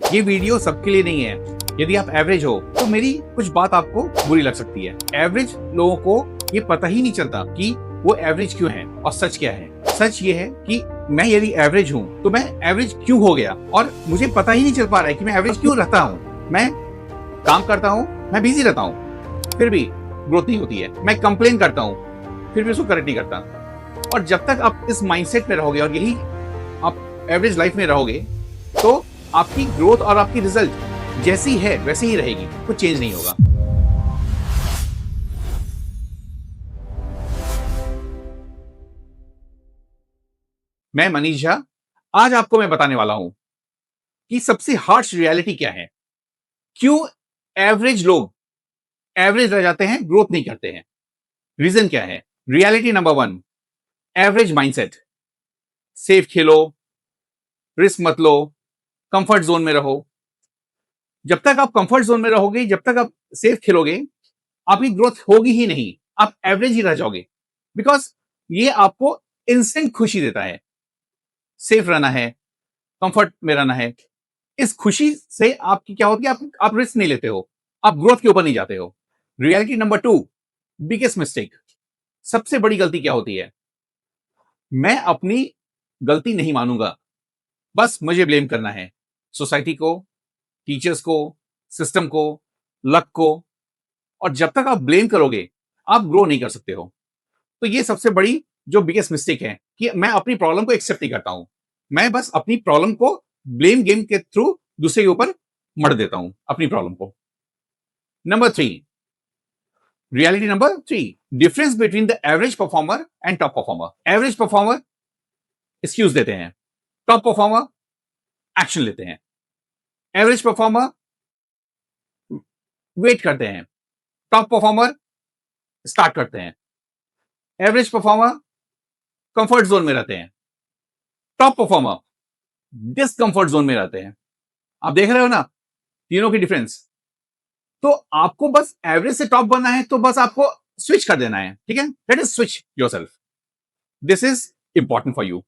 ये वीडियो सबके लिए नहीं है। यदि आप एवरेज हो तो मेरी कुछ बात आपको बुरी लग सकती है। एवरेज लोगों को ये पता ही नहीं चलता कि वो एवरेज क्यों है और सच क्या है। सच ये है कि मैं यदि एवरेज हूँ तो मैं एवरेज क्यों हो गया और मुझे पता ही नहीं चल पा रहा है कि मैं एवरेज क्यों रहता हूँ। मैं काम करता हूँ, मैं बिजी रहता हूँ, फिर भी ग्रोथ नहीं होती है। मैं कंप्लेन करता हूँ, फिर भी उसको करेक्ट नहीं करता। और जब तक आप इस माइंडसेट में रहोगे और यही आप एवरेज लाइफ में रहोगे तो आपकी ग्रोथ और आपकी रिजल्ट जैसी है वैसी ही रहेगी, कुछ चेंज नहीं होगा। मैं मनीष झा, आज आपको मैं बताने वाला हूं कि सबसे हार्श रियलिटी क्या है, क्यों एवरेज लोग एवरेज रह जाते हैं, ग्रोथ नहीं करते हैं। रीजन क्या है? Reality number 1, average mindset. Safe खेलो, रिस्क मत लो, कंफर्ट जोन में रहो। जब तक आप कंफर्ट जोन में रहोगे, जब तक आप सेफ खेलोगे, आपकी ग्रोथ होगी ही नहीं, आप एवरेज ही रह जाओगे। बिकॉज ये आपको इंस्टेंट खुशी देता है। सेफ रहना है, कंफर्ट में रहना है। इस खुशी से आपकी क्या होती है, आप रिस्क नहीं लेते हो, आप ग्रोथ के ऊपर नहीं जाते हो। Reality number 2, biggest mistake. सबसे बड़ी गलती क्या होती है? मैं अपनी गलती नहीं मानूंगा, बस मुझे ब्लेम करना है सोसाइटी को, टीचर्स को, सिस्टम को, लक को। और जब तक आप ब्लेम करोगे आप ग्रो नहीं कर सकते हो। तो ये सबसे बड़ी जो बिगेस्ट मिस्टेक है कि मैं अपनी प्रॉब्लम को एक्सेप्ट नहीं करता हूं। मैं बस अपनी प्रॉब्लम को ब्लेम गेम के थ्रू दूसरे के ऊपर मर देता हूं अपनी प्रॉब्लम को। Number 3, reality number 3, difference between the average performer and top performer. Average performer excuse देते हैं, टॉप परफॉर्मर एक्शन लेते हैं। एवरेज परफॉर्मर वेट करते हैं, टॉप परफॉर्मर स्टार्ट करते हैं। एवरेज परफॉर्मर कंफर्ट जोन में रहते हैं, टॉप परफॉर्मर डिसकंफर्ट जोन में रहते हैं। आप देख रहे हो ना तीनों की डिफरेंस। तो आपको बस एवरेज से टॉप बनना है तो बस आपको स्विच कर देना है, ठीक है? Let us switch yourself, this is important for you.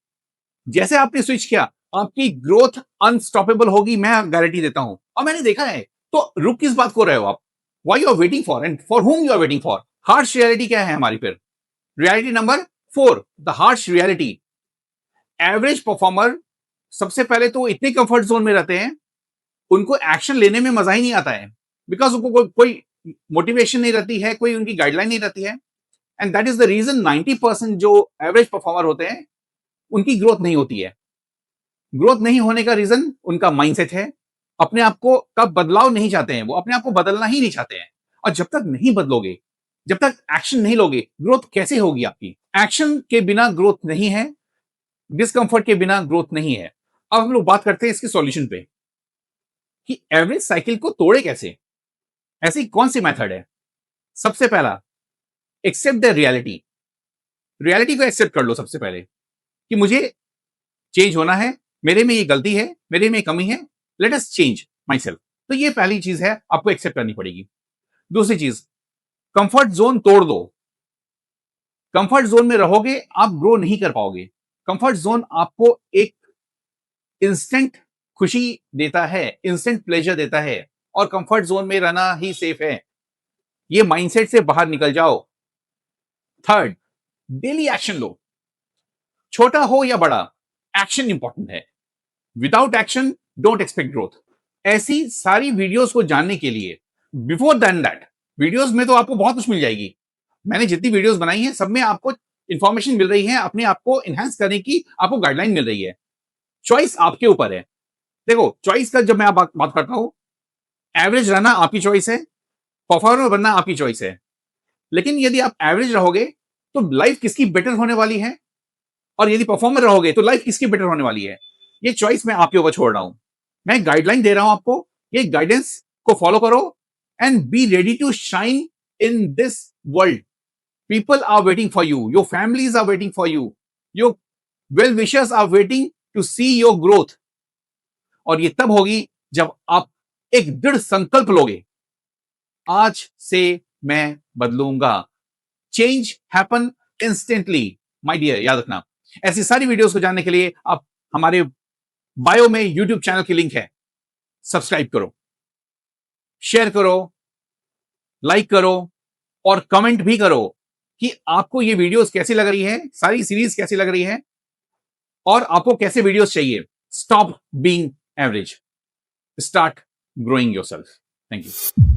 जैसे आपने स्विच किया, आपकी ग्रोथ अनस्टॉपेबल होगी, मैं गारंटी देता हूं। और मैंने देखा है। तो रुक किस बात को रहे हो आप? Why you are waiting for and for whom you are waiting for? Harsh reality क्या है हमारी फिर? Reality number 4, the harsh reality. Average performer सबसे पहले तो इतने कंफर्ट जोन में रहते हैं, उनको एक्शन लेने में मजा ही नहीं आता है। बिकॉज उनको कोई मोटिवेशन नहीं रहती है, कोई उनकी गाइडलाइन नहीं रहती है। And that is the reason 90% जो एवरेज परफॉर्मर होते हैं उनकी ग्रोथ नहीं होती है। ग्रोथ नहीं होने का रीजन उनका माइंडसेट है। अपने आप को कब बदलाव नहीं चाहते हैं, वो अपने आप को बदलना ही नहीं चाहते हैं। और जब तक नहीं बदलोगे, जब तक एक्शन नहीं लोगे, ग्रोथ कैसे होगी आपकी? एक्शन के बिना ग्रोथ नहीं है, डिस्कंफर्ट के बिना ग्रोथ नहीं है। अब हम लोग बात करते हैं इसके सॉल्यूशन पे कि एवरेज साइकिल को तोड़े कैसे। ऐसी कौन सी मेथड है? सबसे पहला, एक्सेप्ट द रियलिटी। रियलिटी को एक्सेप्ट कर लो सबसे पहले कि मुझे चेंज होना है, मेरे में ये गलती है, मेरे में कमी है, let us change my self. तो ये पहली चीज है, आपको एक्सेप्ट करनी पड़ेगी। दूसरी चीज, कंफर्ट जोन तोड़ दो। कंफर्ट जोन में रहोगे आप ग्रो नहीं कर पाओगे। कंफर्ट जोन आपको एक इंस्टेंट खुशी देता है, इंस्टेंट प्लेजर देता है, और कंफर्ट जोन में रहना ही सेफ है। ये माइंडसेट से बाहर निकल जाओ। थर्ड, डेली एक्शन लो। छोटा हो या बड़ा, एक्शन इंपॉर्टेंट है। Without action don't expect growth. ऐसी सारी वीडियोस को जानने के लिए, बिफोर देन दैट, वीडियोस में तो आपको बहुत कुछ मिल जाएगी। मैंने जितनी वीडियोस बनाई है सब में आपको इंफॉर्मेशन मिल रही है, अपने आप को एनहांस करने की आपको गाइडलाइन मिल रही है। चॉइस आपके ऊपर है। देखो, चॉइस का जब मैं बात करता हूं, एवरेज रहना आपकी चॉइस है, परफॉर्मर बनना आपकी चॉइस है। लेकिन यदि आप एवरेज रहोगे तो लाइफ किसकी बेटर होने वाली है, और यदि परफॉर्मर रहोगे तो लाइफ किसकी बेटर होने वाली है, ये चॉइस मैं आपके ऊपर छोड़ रहा हूं। मैं गाइडलाइन दे रहा हूं आपको, ये गाइडेंस को फॉलो करो and be ready to shine in this world. People are waiting for you, your families are waiting for you, your well wishers are waiting to see your growth. और ये तब होगी जब आप एक दृढ़ संकल्प लोगे, आज से मैं बदलूंगा। Change happen instantly, my dear, याद रखना। ऐसी सारी वीडियोस को जानने के लिए आप हमारे बायो में यूट्यूब चैनल की लिंक है, सब्सक्राइब करो, शेयर करो, लाइक करो और कमेंट भी करो कि आपको ये वीडियोस कैसी लग रही है, सारी सीरीज कैसी लग रही है और आपको कैसे वीडियोस चाहिए। Stop being average, start growing yourself. Thank you.